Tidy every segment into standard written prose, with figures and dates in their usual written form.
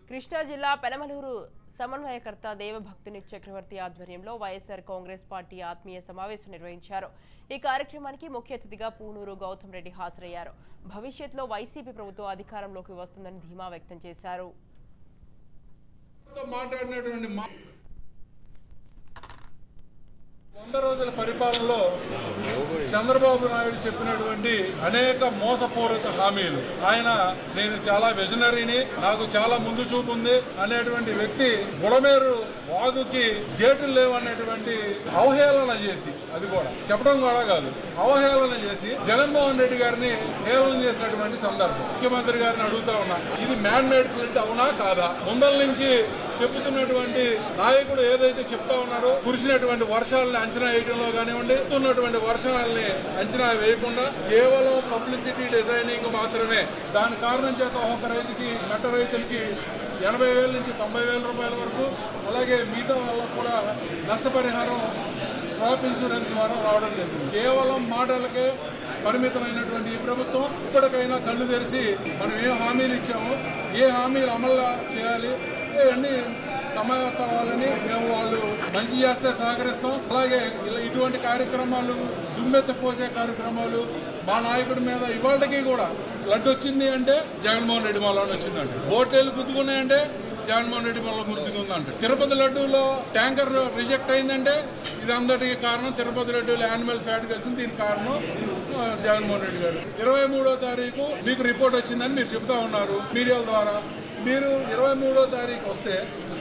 కృష్ణా జిల్లా పెనమలూరు సమన్వయకర్త దేవభక్తుని చక్రవర్తి ఆధ్వర్యంలో వైఎస్ఆర్ కాంగ్రెస్ పార్టీ ఆత్మీయ సమావేశం నిర్వహించారు. ఈ కార్యక్రమానికి ముఖ్య అతిథిగా పూనూరు గౌతమ్ రెడ్డి హాజరయ్యారు. భవిష్యత్తులో వైసీపీ ప్రభుత్వం అధికారంలోకి వస్తుందని ధీమా వ్యక్తం చేశారు. వంద రోజుల పరిపాలనలో చంద్రబాబు నాయుడు చెప్పినటువంటి అనేక మోసపూరిత హామీలు, ఆయన నేను చాలా విజనరీని, నాకు చాలా ముందు చూపు ఉంది అనేటువంటి వ్యక్తి బుడమేరు వాగుకి గేటులు లేవనేటువంటి అవహేళన చేసి, అది కూడా చెప్పడం కూడా కాదు, అవహేళన చేసి జగన్మోహన్ రెడ్డి గారిని హేళన చేసినటువంటి సందర్భం. ముఖ్యమంత్రి గారిని అడుగుతా ఉన్నా, ఇది మ్యాన్ మేడ్ ఫ్లడ్ అవునా కాదా? ముందల నుంచి చెబుతున్నటువంటి నాయకుడు ఏదైతే చెప్తా ఉన్నారో, కురిసినటువంటి వర్షాలని అంచనా వేయడంలో కానివ్వండి, ఉన్నటువంటి వర్షాలని అంచనా వేయకుండా కేవలం పబ్లిసిటీ డిజైనింగ్ మాత్రమే. దాని కారణం చేత ఒక రైతుకి, మెట్ట రైతులకి 80,000 నుంచి 90,000 రూపాయల వరకు, అలాగే మిగతా వాళ్ళకు కూడా నష్టపరిహారం క్రాప్ ఇన్సూరెన్స్ ద్వారా రావడం జరిగింది. కేవలం మాటలకే పరిమితమైనటువంటి ఈ ప్రభుత్వం ఇప్పటికైనా కళ్ళు తెరిచి మనం ఏ హామీలు ఇచ్చామో, ఏ హామీలు అమలు చేయాలి, అన్ని సమాయత్తాలని మేము వాళ్ళు మంచి చేస్తే సహకరిస్తాం. అలాగే ఇటువంటి కార్యక్రమాలు, దుమ్మెత్తిపోసే కార్యక్రమాలు మా నాయకుడి మీద ఇవాళకి కూడా లడ్డు వచ్చింది అంటే జగన్మోహన్ రెడ్డి వల్ల వచ్చిందంటే, బోటేలు గుద్దుకున్నాయంటే జగన్మోహన్ రెడ్డి వల్ల గుర్తుకుందంటే, తిరుపతి లడ్డూలో ట్యాంకర్ రిజెక్ట్ అయిందంటే ఇది అందరికీ కారణం తిరుపతి లడ్డూలో యానిమల్ ఫ్యాట్ కలిసింది, దీనికి కారణం జగన్మోహన్ రెడ్డి గారు. 23వ తారీఖు మీకు రిపోర్ట్ వచ్చిందని మీరు చెప్తా ఉన్నారు మీడియా ద్వారా. మీరు 23వ తారీఖు వస్తే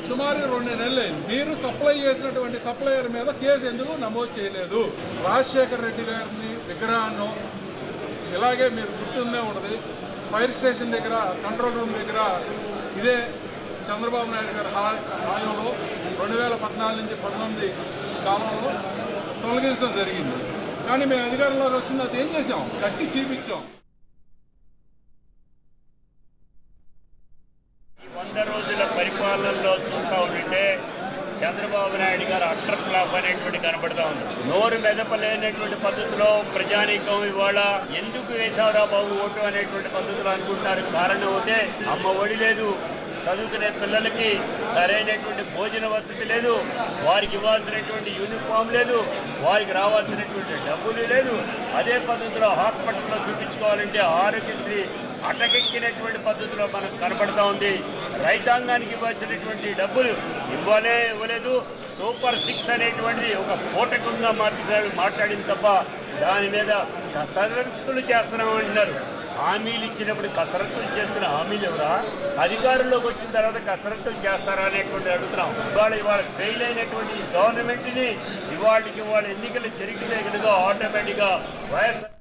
సుమారు 2 నెలలు అయింది. మీరు సప్లై చేసినటువంటి సప్లయర్ మీద కేసు ఎందుకు నమోదు చేయలేదు? రాజశేఖర రెడ్డి గారిని విగ్రహాన్ని ఇలాగే మీరు గుర్తుండే ఉన్నది, ఫైర్ స్టేషన్ దగ్గర, కంట్రోల్ రూమ్ దగ్గర ఇదే చంద్రబాబు నాయుడు గారి హాయంలో 2014 నుంచి 19 కాలంలో తొలగించడం జరిగింది. కానీ మేము అధికారంలోకి వచ్చిన తర్వాత ఏం చేసాం? కట్టి చూపించాం. 100 రోజుల పరిపాలనలో చూస్తూ ఉంటే చంద్రబాబు నాయుడు గారు అట్టర్ ఫ్లాప్ అనేటువంటి కనబడతా ఉంది. నోరు మెదపలేనటువంటి పద్ధతిలో ప్రజానీకం ఇవాళ ఎందుకు వేసావురా బాబు ఓటు అనేటువంటి పద్ధతిలో అనుకుంటున్నారు. కారణం అయితే అమ్మ ఒడి లేదు, చదువుకునే పిల్లలకి సరైనటువంటి భోజన వసతి లేదు, వారికి ఇవ్వాల్సినటువంటి యూనిఫామ్ లేదు, వారికి రావాల్సినటువంటి డబ్బులు లేదు. అదే పద్ధతిలో హాస్పిటల్లో చూపించుకోవాలంటే ఆరోగ్యశ్రీ అటకెక్కినటువంటి పద్ధతిలో మనకు కనపడతా ఉంది. రైతాంగానికి ఇవ్వాల్సినటువంటి డబ్బులు ఇవ్వలేదు. సూపర్ 6 అనేటువంటిది ఒక పూటకంగా మాట్లాడింది తప్ప దాని మీద కసరత్తులు చేస్తున్నామంటున్నారు. హామీలు ఇచ్చినప్పుడు కసరత్తులు చేసుకున్న హామీలు ఎవరా? అధికారంలోకి వచ్చిన తర్వాత కసరత్తులు చేస్తారా అనేటువంటి అడుగుతున్నాం. ఇవాళ ఫెయిల్ అయినటువంటి గవర్నమెంట్ని ఇవాళ ఎన్నికలు జరిగితే కనుక ఆటోమేటిక్గా వైఎస్ఆర్